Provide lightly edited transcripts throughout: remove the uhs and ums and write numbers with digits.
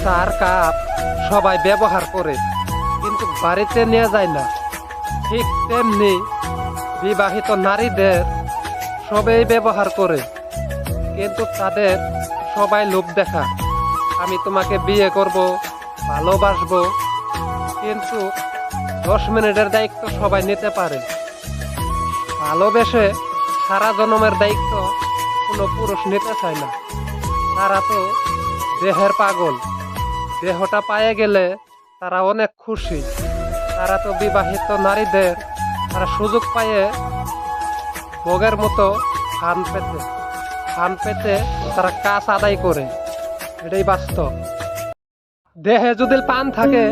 চার কাপ সবাই ব্যবহার করে, কিন্তু বাড়িতে নিয়ে যায় না। ঠিক তেমনি বিবাহিত নারীদের সবাই ব্যবহার করে, কিন্তু তাদের সবাই লোভ দেখা, আমি তোমাকে বিয়ে করব, ভালোবাসবো। কিন্তু 10 মিনিটের দায়িত্ব সবাই নিতে পারে, ভালোবেসে সারা জন্মের দায়িত্ব কোনো পুরুষ নিতে চায় না। তারা তো দেহের পাগল, দেহটা পায়ে গেলে তারা অনেক খুশি। তারা তো বিবাহিত নারীদের তারা সুযোগ পায়ে ভোগের মতো ফান পেতে তারা কাজ আদায় করে, এটাই বাস্তব। দেহে যদি পান থাকে,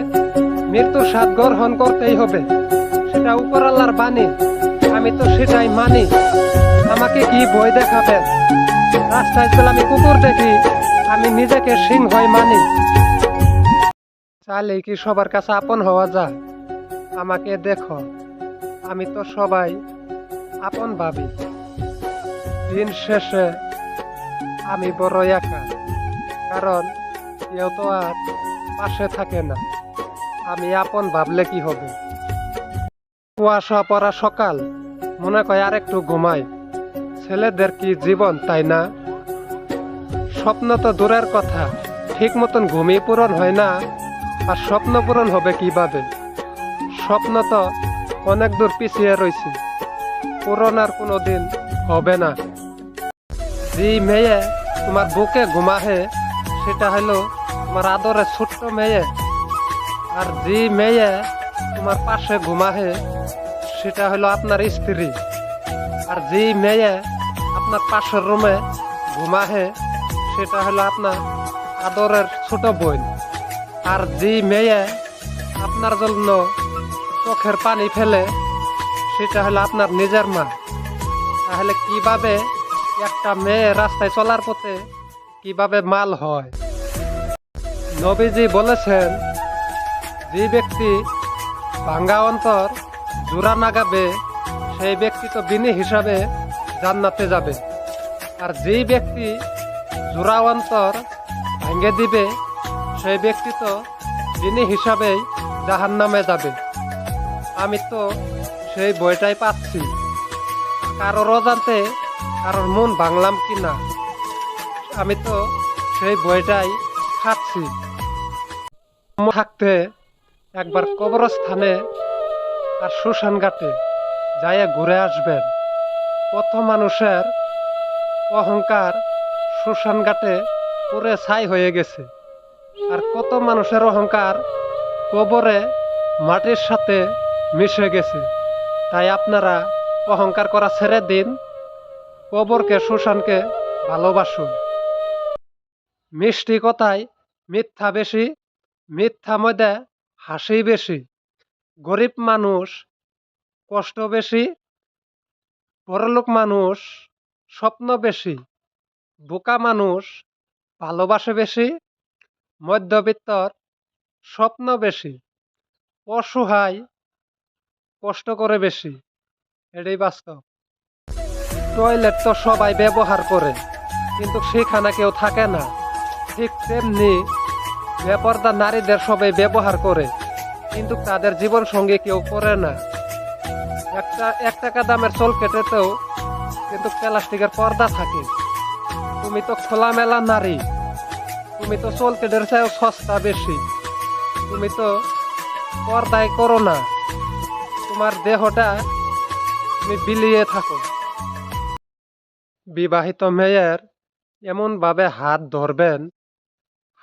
মৃত্যুর স্বাদ গ্রহণ করতেই হবে, সেটা উপর আল্লাহর বাণী, আমি তো সেটাই মানি। আমাকে কি বই দেখাবেন? রাস্তায় যদি আমি কুকুর দেখি, আমি নিজেকে সিংহই মানি। চাইলেই কি সবার কাছে আপন হওয়া যায়? আমাকে দেখো, আমি তো সবাই আপন ভাবি। দিন শেষে আমি বড় একা, কারণ কেউ তো আর পাশে থাকে না। আমি আপন ভাবলে কি হবে? কুয়াশা পড়া সকাল, মনে কয় আর একটু ঘুমাই। ছেলেদের কি জীবন, তাই না? স্বপ্ন তো দূরের কথা, ঠিক মতন ঘুমিয়ে পূরণ হয় না। আর স্বপ্ন পূরণ হবে কিভাবে? স্বপ্ন তো অনেক দূর পিছিয়ে রয়েছে, পূরণ আর কোনো দিন হবে না। যে মেয়ে তোমার বুকে ঘুমাহে, সেটা হলো তোমার আদরের ছোট্ট মেয়ে। আর যে মেয়ে তোমার পাশে ঘুমাহে, সেটা হলো আপনার স্ত্রী। আর যে মেয়ে আপনার পাশের রুমে ঘুমাহে, সেটা হলো আপনার আদরের ছোট বোন। আর যে মেয়ে আপনার জন্য চোখের পানি ফেলে, সেটা হলো আপনার নিজের মা। তাহলে কিভাবে একটা মেয়ে রাস্তায় চলার পথে কিভাবে মাল হয়? নবীজি বলেছেন, যে ব্যক্তি ভাঙ্গা অন্তর জোড়া নাগাবে, সেই ব্যক্তি তো বিনি হিসাবে জান্নাতে যাবে। আর যেই ব্যক্তি জোড়া অন্তর ভেঙে দিবে, সেই ব্যক্তি তো বিনি হিসাবেই জাহান্নামে যাবে। আমি তো সেই বইটাই পাচ্ছি, কারোর অজান্তে কারোর মন ভাঙলাম কি না, আমি তো সেই বইটাই খাচ্ছি। থাকতে একবার কবরস্থানে আর শ্মশান ঘাটে যাইয়া ঘুরে আসবেন। কত মানুষের অহংকার শ্মশান ঘাটে পুরে ছাই হয়ে গেছে, আর কত মানুষের অহংকার কবরে মাটির সাথে মিশে গেছে। তাই আপনারা অহংকার করা ছেড়ে দিন, কবরকে শ্মশানকে ভালোবাসুন। মিষ্টি কথায় মিথ্যা বেশি, মিথ্যা মধ্যে হাসি বেশি। গরিব মানুষ কষ্ট বেশি, বড়লোক মানুষ স্বপ্ন বেশি। বোকা মানুষ ভালোবাসে বেশি, মধ্যবিত্তর স্বপ্ন বেশি। অসহায় কষ্ট করে বেশি, এটাই বাস্তব। টয়লেট তো সবাই ব্যবহার করে, কিন্তু সেখানে কেউ থাকে না। ঠিক তেমনি বেপরদা নারীদের সবাই ব্যবহার করে, কিন্তু তাদের জীবন সঙ্গে কেউ করে না। এক টাকা দামের চুল কেটেতেও কিন্তু প্লাস্টিকের পর্দা থাকে। তুমি তো খোলামেলা নারী, তুমি তো চুল কেটের চেয়েও সস্তা বেশি। তুমি তো পর্দায় করো না, তোমার দেহটা তুমি বিলিয়ে থাকো। বিবাহিত মেয়ের এমন ভাবে হাত ধরবেন,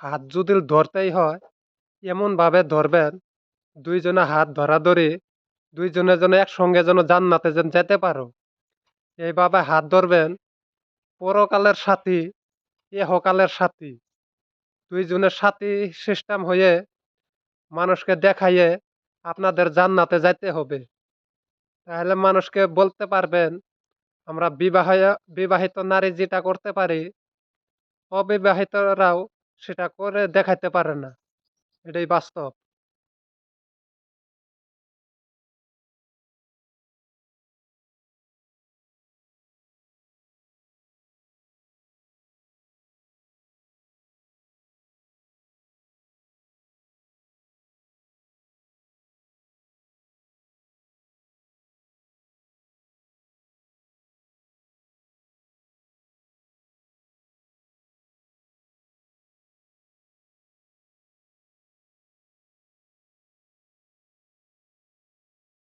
হাত যদি ধরতেই হয় এমন ভাবে ধরবেন, দুইজনে হাত ধরাধরি, দুইজনে যেন একসঙ্গে যেন জান্নাতে যেন যেতে পারো, এইভাবে হাত ধরবেন। পরকালের সাথী, ইহকালের সাথী, দুইজনের সাথী সিস্টেম হয়ে মানুষকে দেখাইয়ে আপনাদের জান্নাতে যাইতে হবে। তাহলে মানুষকে বলতে পারবেন, আমরা বিবাহিত নারী যেটা করতে পারি, অবিবাহিতরাও সেটা করে দেখাইতে পারে না, এটাই বাস্তব।